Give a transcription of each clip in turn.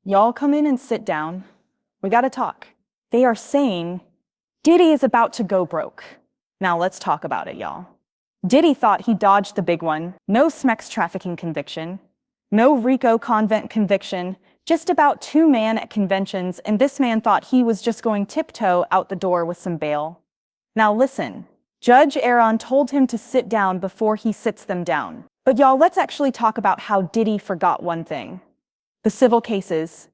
Y'all come in and sit down. We gotta talk. They are saying Diddy is about to go broke. Now let's talk about it, y'all. Diddy thought he dodged the big one. No sex trafficking conviction. No RICO convent conviction. Just about 2 men at conventions, and this man thought he was just going tiptoe out the door with some bail. Now listen, Judge Aaron told him to sit down before he sits them down. But y'all, let's actually talk about how Diddy forgot one thing. The civil cases,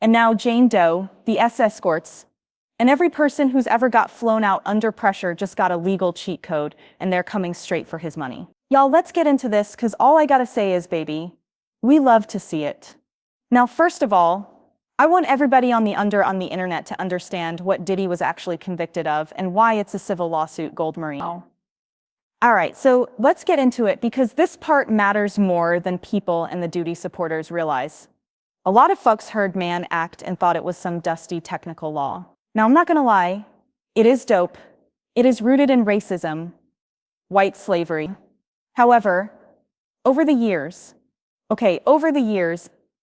and now Jane Doe, the escorts, and every person who's ever got flown out under pressure just got a legal cheat code, and they're coming straight for his money. Y'all, let's get into this, because all I gotta say is, baby, we love to see it. Now, first of all, I want everybody on the internet to understand what Diddy was actually convicted of and why it's a civil lawsuit, Goldmarine. All right, so let's get into it, because this part matters more than people and the Diddy supporters realize. A lot of folks heard Mann Act and thought it was some dusty technical law. Now, I'm not gonna lie, it is dope. It is rooted in racism, white slavery. However, over the years,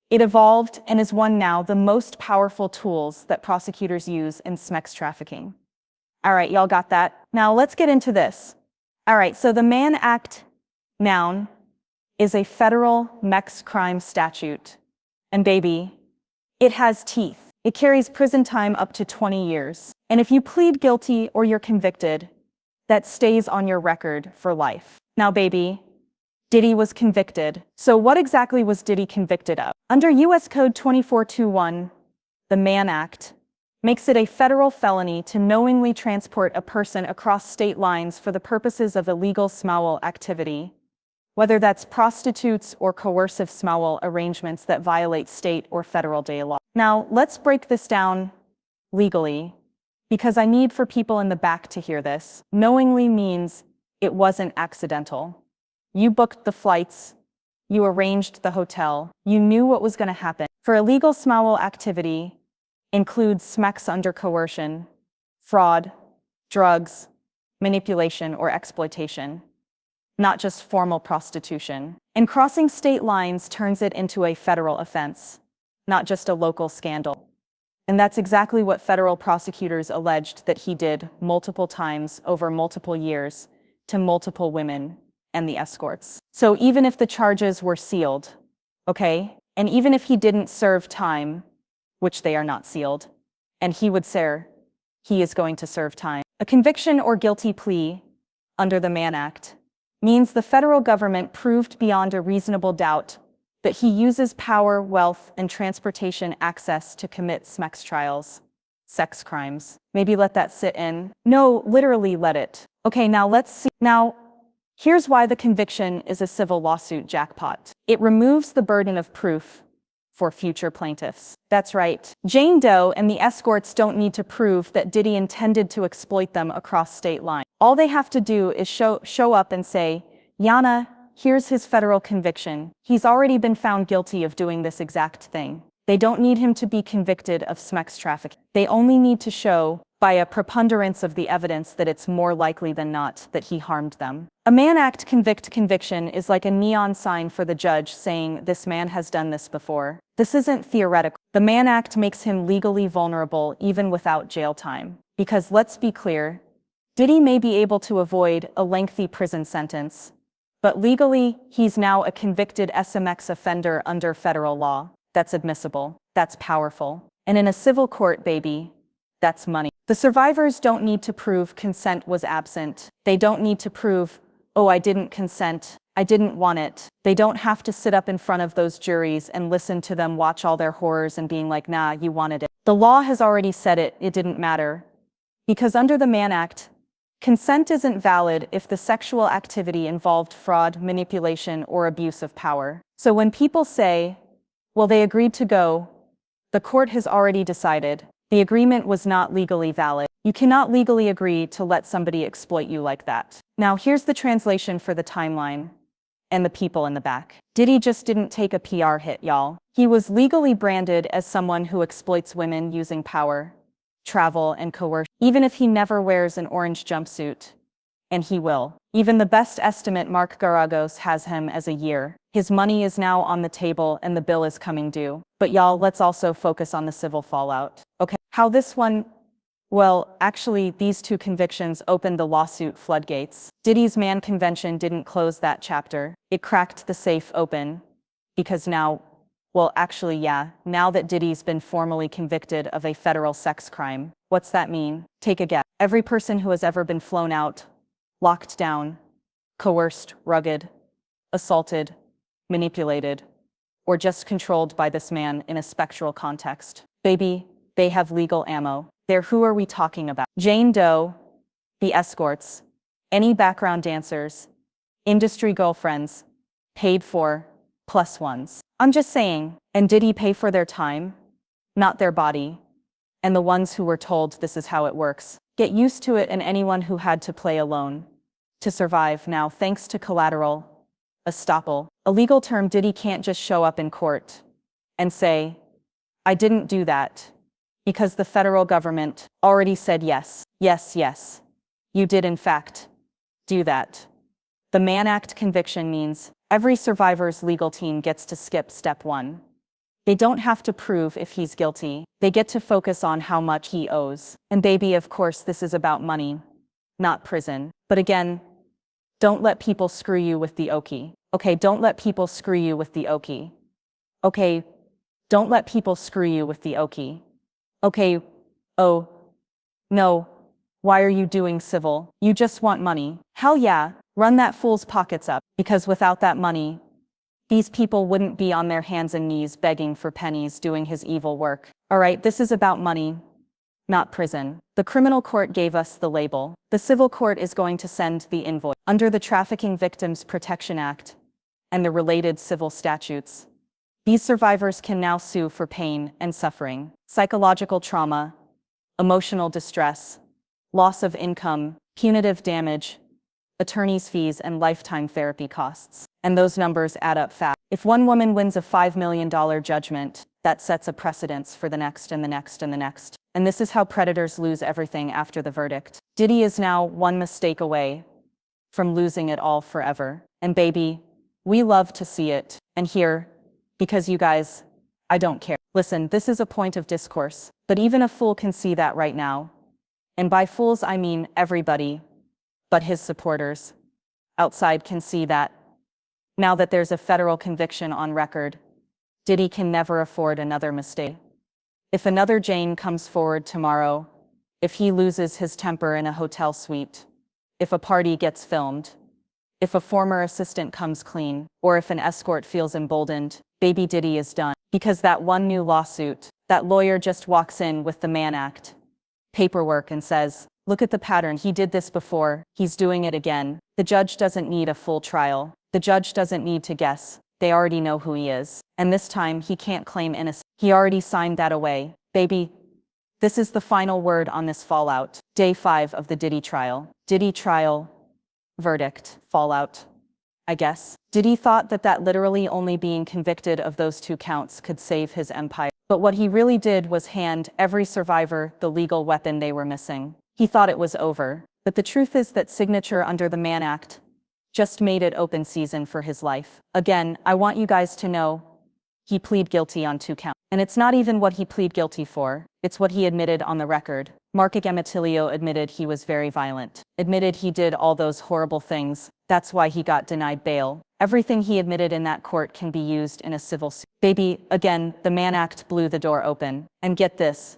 it evolved and is one now the most powerful tools that prosecutors use in sex trafficking. All right, y'all got that? Now let's get into this. All right, so the Mann Act, noun, is a federal sex crime statute. And baby, it has teeth. It carries prison time up to 20 years. And if you plead guilty or you're convicted, that stays on your record for life. Now, baby, Diddy was convicted. So what exactly was Diddy convicted of? Under U.S. Code 2421, the Mann Act makes it a federal felony to knowingly transport a person across state lines for the purposes of illegal small activity, whether that's prostitutes or coercive small arrangements that violate state or federal day law. Now, let's break this down legally, because I need for people in the back to hear this. Knowingly means it wasn't accidental. You booked the flights, you arranged the hotel, you knew what was going to happen. For illegal small activity includes sex under coercion, fraud, drugs, manipulation, or exploitation, not just formal prostitution. And crossing state lines turns it into a federal offense, not just a local scandal. And that's exactly what federal prosecutors alleged that he did multiple times over multiple years to multiple women and the escorts. So even if the charges were sealed, okay, and even if he didn't serve time, which they are not sealed, and he is going to serve time. A conviction or guilty plea under the Mann Act means the federal government proved beyond a reasonable doubt that he uses power, wealth, and transportation access to commit sex crimes. Maybe let that sit in. No, literally let it. Okay, now let's see. Now, here's why the conviction is a civil lawsuit jackpot. It removes the burden of proof for future plaintiffs. That's right. Jane Doe and the escorts don't need to prove that Diddy intended to exploit them across state lines. All they have to do is show up and say, Yana, here's his federal conviction. He's already been found guilty of doing this exact thing. They don't need him to be convicted of sex trafficking. They only need to show by a preponderance of the evidence that it's more likely than not that he harmed them. A Mann Act conviction is like a neon sign for the judge saying this man has done this before. This isn't theoretical. The Mann Act makes him legally vulnerable even without jail time. Because let's be clear, Diddy may be able to avoid a lengthy prison sentence, but legally, he's now a convicted SMX offender under federal law. That's admissible. That's powerful. And in a civil court, baby, that's money. The survivors don't need to prove consent was absent. They don't need to prove, oh, I didn't consent, I didn't want it. They don't have to sit up in front of those juries and listen to them watch all their horrors and being like, nah, you wanted it. The law has already said it didn't matter. Because under the Mann Act, consent isn't valid if the sexual activity involved fraud, manipulation, or abuse of power. So when people say, well, they agreed to go, the court has already decided the agreement was not legally valid. You cannot legally agree to let somebody exploit you like that. Now, here's the translation for the timeline and the people in the back. Diddy just didn't take a PR hit, y'all. He was legally branded as someone who exploits women using power, travel, and coercion, even if he never wears an orange jumpsuit. And he will. Even the best estimate, Mark Garagos, has him as a year. His money is now on the table and the bill is coming due. But y'all, let's also focus on the civil fallout. Okay, how this one? Well, actually, these two convictions opened the lawsuit floodgates. Diddy's man convention didn't close that chapter. It cracked the safe open. Because now, well, actually, yeah, now that Diddy's been formally convicted of a federal sex crime, what's that mean? Take a guess. Every person who has ever been flown out, locked down, coerced, rugged, assaulted, manipulated, or just controlled by this man in a spectral context. Baby, they have legal ammo. Who are we talking about? Jane Doe, the escorts, any background dancers, industry girlfriends, paid for, plus ones. I'm just saying, and did he pay for their time? Not their body. And the ones who were told this is how it works. Get used to it, and anyone who had to play alone to survive now thanks to collateral estoppel, a legal term. Diddy can't just show up in court and say, I didn't do that, because the federal government already said yes, yes, yes. You did in fact do that. The Mann Act conviction means every survivor's legal team gets to skip step one. They don't have to prove if he's guilty. They get to focus on how much he owes. And baby, of course, this is about money, not prison. But again, don't let people screw you with the okie. Okay, don't let people screw you with the okie. Okay, don't let people screw you with the okie. Okay, oh, no, why are you doing civil? You just want money. Hell yeah, run that fool's pockets up, because without that money, these people wouldn't be on their hands and knees begging for pennies doing his evil work. All right, this is about money, not prison. The criminal court gave us the label. The civil court is going to send the invoice. Under the Trafficking Victims Protection Act and the related civil statutes, these survivors can now sue for pain and suffering, psychological trauma, emotional distress, loss of income, punitive damage, attorney's fees, and lifetime therapy costs. And those numbers add up fast. If one woman wins a $5 million judgment, that sets a precedence for the next and the next and the next. And this is how predators lose everything after the verdict. Diddy is now one mistake away from losing it all forever. And baby, we love to see it and hear, because you guys, I don't care. Listen, this is a point of discourse, but even a fool can see that right now. And by fools, I mean everybody, but his supporters outside can see that. Now that there's a federal conviction on record, Diddy can never afford another mistake. If another Jane comes forward tomorrow, if he loses his temper in a hotel suite, if a party gets filmed, if a former assistant comes clean, or if an escort feels emboldened, baby Diddy is done. Because that one new lawsuit, that lawyer just walks in with the Mann Act paperwork and says, look at the pattern, he did this before, he's doing it again. The judge doesn't need a full trial. The judge doesn't need to guess. They already know who he is. And this time, he can't claim innocence. He already signed that away. Baby, this is the final word on this fallout. Day 5 of the Diddy trial. Diddy trial, verdict, fallout, I guess. Diddy thought that literally only being convicted of those 2 counts could save his empire. But what he really did was hand every survivor the legal weapon they were missing. He thought it was over. But the truth is that signature under the Mann Act just made it open season for his life. Again, I want you guys to know, he plead guilty on 2 counts. And it's not even what he plead guilty for, it's what he admitted on the record. Mark Agametilio admitted he was very violent, admitted he did all those horrible things. That's why he got denied bail. Everything he admitted in that court can be used in a civil suit. Baby, again, the Mann Act blew the door open. And get this,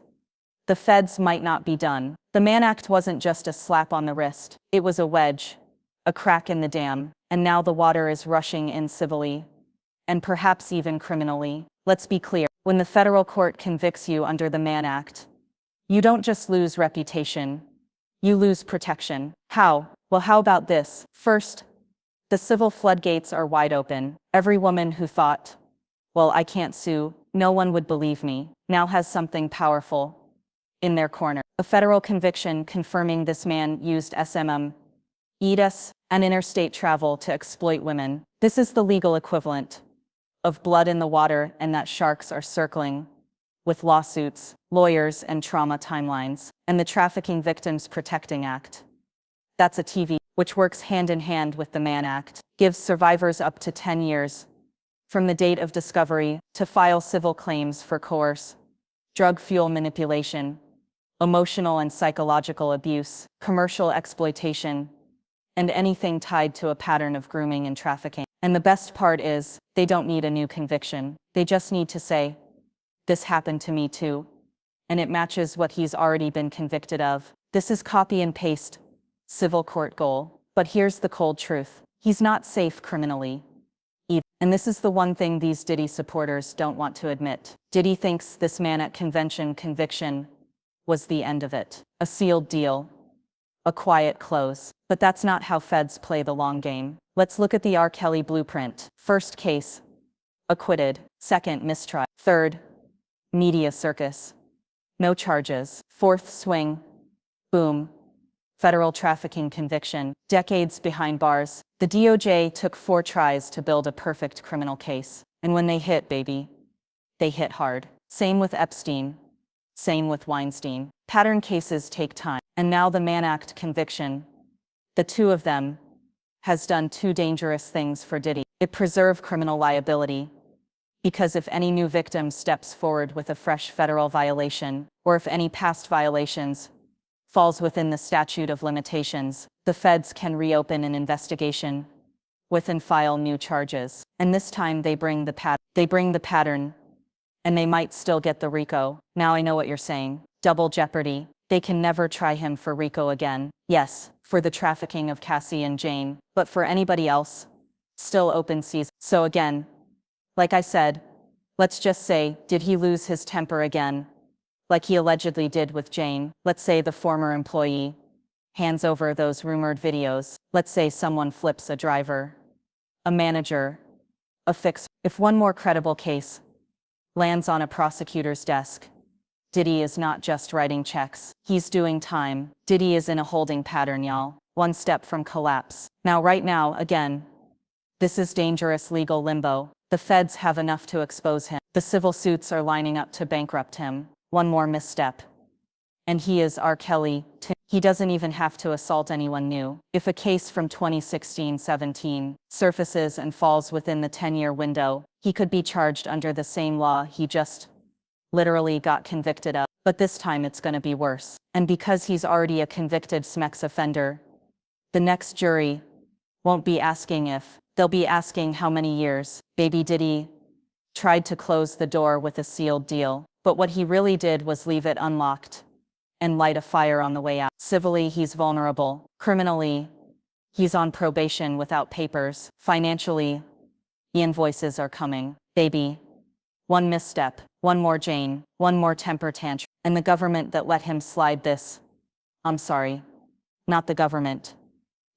the feds might not be done. The Mann Act wasn't just a slap on the wrist, it was a wedge, a crack in the dam, and now the water is rushing in civilly, and perhaps even criminally. Let's be clear, when the federal court convicts you under the Mann Act, you don't just lose reputation, you lose protection. How? Well, how about this? First, the civil floodgates are wide open. Every woman who thought, well, I can't sue, no one would believe me, now has something powerful in their corner. A federal conviction confirming this man used EDS, and interstate travel to exploit women. This is the legal equivalent of blood in the water, and that sharks are circling with lawsuits, lawyers, and trauma timelines. And the Trafficking Victims Protecting Act. That's a TV, which works hand in hand with the Mann Act, gives survivors up to 10 years from the date of discovery to file civil claims for coerce, drug fuel manipulation, emotional and psychological abuse, commercial exploitation, and anything tied to a pattern of grooming and trafficking. And the best part is, they don't need a new conviction. They just need to say, "This happened to me too," and it matches what he's already been convicted of. This is copy and paste civil court goal. But here's the cold truth. He's not safe criminally either. And this is the one thing these Diddy supporters don't want to admit. Diddy thinks this man at conviction was the end of it. A sealed deal. A quiet close. But that's not how feds play the long game. Let's look at the R. Kelly blueprint. First case. Acquitted. Second, mistrial. Third, media circus. No charges. Fourth swing. Boom. Federal trafficking conviction. Decades behind bars. The DOJ took 4 tries to build a perfect criminal case. And when they hit, baby, they hit hard. Same with Epstein. Same with Weinstein. Pattern cases take time. And now the Mann Act conviction. The two of them has done 2 dangerous things for Diddy. It preserved criminal liability. Because if any new victim steps forward with a fresh federal violation, or if any past violations falls within the statute of limitations, the feds can reopen an investigation and file new charges. And this time they bring the pattern, and they might still get the RICO. Now I know what you're saying. Double jeopardy. They can never try him for RICO again. Yes, for the trafficking of Cassie and Jane, but for anybody else, still open season. So again, like I said, let's just say, did he lose his temper again? Like he allegedly did with Jane. Let's say the former employee hands over those rumored videos. Let's say someone flips a driver, a manager, a fixer. If one more credible case lands on a prosecutor's desk, Diddy is not just writing checks. He's doing time. Diddy is in a holding pattern, y'all. One step from collapse. Now, right now, again, this is dangerous legal limbo. The feds have enough to expose him. The civil suits are lining up to bankrupt him. One more misstep, and he is R. Kelly. He doesn't even have to assault anyone new. If a case from 2016-17 surfaces and falls within the 10-year window, he could be charged under the same law he just literally got convicted of. But this time it's gonna be worse. And because he's already a convicted SMEX offender, the next jury won't be asking if, they'll be asking how many years. Baby Diddy tried to close the door with a sealed deal. But what he really did was leave it unlocked and light a fire on the way out. Civilly, he's vulnerable. Criminally, he's on probation without papers. Financially, the invoices are coming. Baby, one misstep, one more Jane, one more temper tantrum. And the government that let him slide this, I'm sorry, not the government,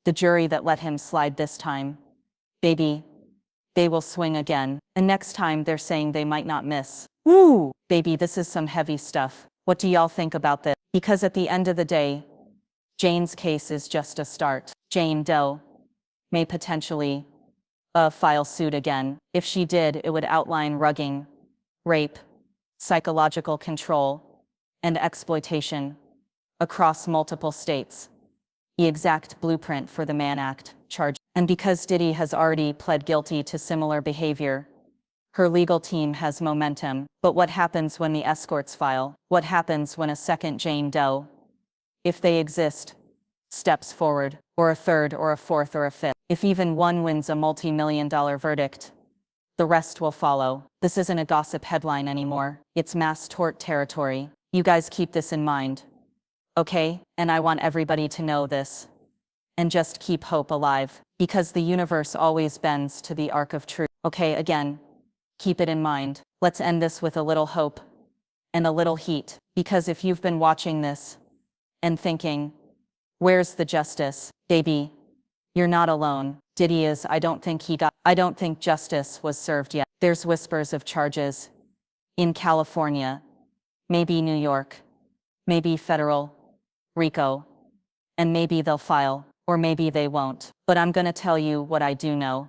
the jury that let him slide this time, baby, they will swing again. And next time they're saying they might not miss. Ooh, baby, this is some heavy stuff. What do y'all think about this? Because at the end of the day, Jane's case is just a start. Jane Doe may potentially file suit again. If she did, it would outline rugging, rape, psychological control, and exploitation across multiple states. The exact blueprint for the Mann Act charge. And because Diddy has already pled guilty to similar behavior, her legal team has momentum. But what happens when the escorts file? What happens when a second Jane Doe, if they exist, steps forward, or a third, or a fourth, or a fifth? If even one wins a multi-million-dollar verdict, the rest will follow. This isn't a gossip headline anymore. It's mass tort territory. You guys keep this in mind, okay? And I want everybody to know this. And just keep hope alive, because the universe always bends to the arc of truth. Okay, again, keep it in mind. Let's end this with a little hope and a little heat, because if you've been watching this and thinking, where's the justice? Baby, you're not alone. Diddy is. I don't think justice was served yet. There's whispers of charges in California, maybe New York, maybe federal, RICO, and maybe they'll file, or maybe they won't. But I'm gonna tell you what I do know,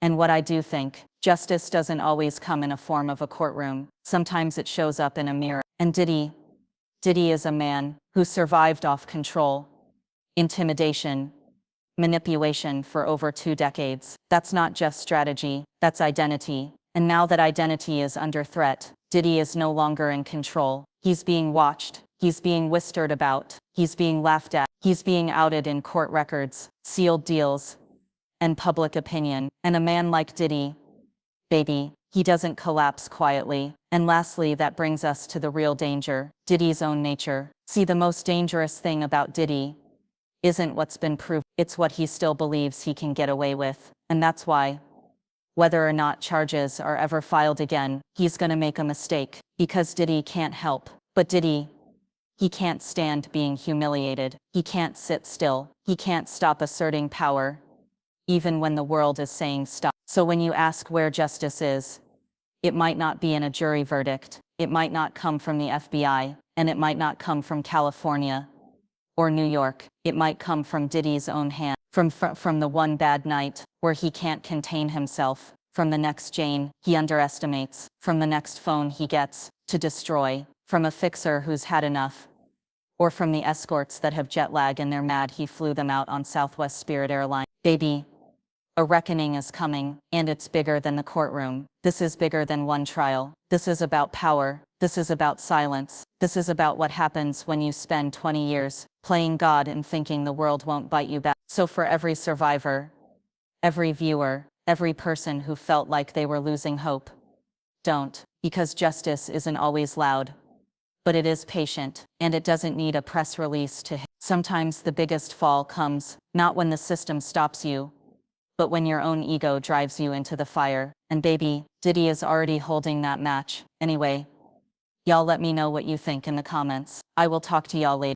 and what I do think. Justice doesn't always come in a form of a courtroom. Sometimes it shows up in a mirror. And Diddy is a man who survived off control, intimidation, manipulation for over 2 decades. That's not just strategy, that's identity. And now that identity is under threat, Diddy is no longer in control. He's being watched, he's being whispered about, he's being laughed at, he's being outed in court records, sealed deals, and public opinion. And a man like Diddy, baby, he doesn't collapse quietly. And lastly, that brings us to the real danger, Diddy's own nature. See, the most dangerous thing about Diddy isn't what's been proved, it's what he still believes he can get away with. And that's why, whether or not charges are ever filed again, he's gonna make a mistake. Because Diddy can't help. But Diddy, he can't stand being humiliated. He can't sit still. He can't stop asserting power, even when the world is saying stop. So when you ask where justice is, it might not be in a jury verdict. It might not come from the FBI, and it might not come from California or New York. It might come from Diddy's own hand. From the one bad night where he can't contain himself, from the next Jane he underestimates, from the next phone he gets to destroy, from a fixer who's had enough, or from the escorts that have jet lag and they're mad he flew them out on Southwest Spirit Airlines. Baby, a reckoning is coming, and it's bigger than the courtroom. This is bigger than one trial. This is about power. This is about silence. This is about what happens when you spend 20 years playing God and thinking the world won't bite you back. So for every survivor, every viewer, every person who felt like they were losing hope, don't, because justice isn't always loud, but it is patient, and it doesn't need a press release to hit. Sometimes the biggest fall comes, not when the system stops you, but when your own ego drives you into the fire. And baby, Diddy is already holding that match. Anyway, y'all let me know what you think in the comments. I will talk to y'all later.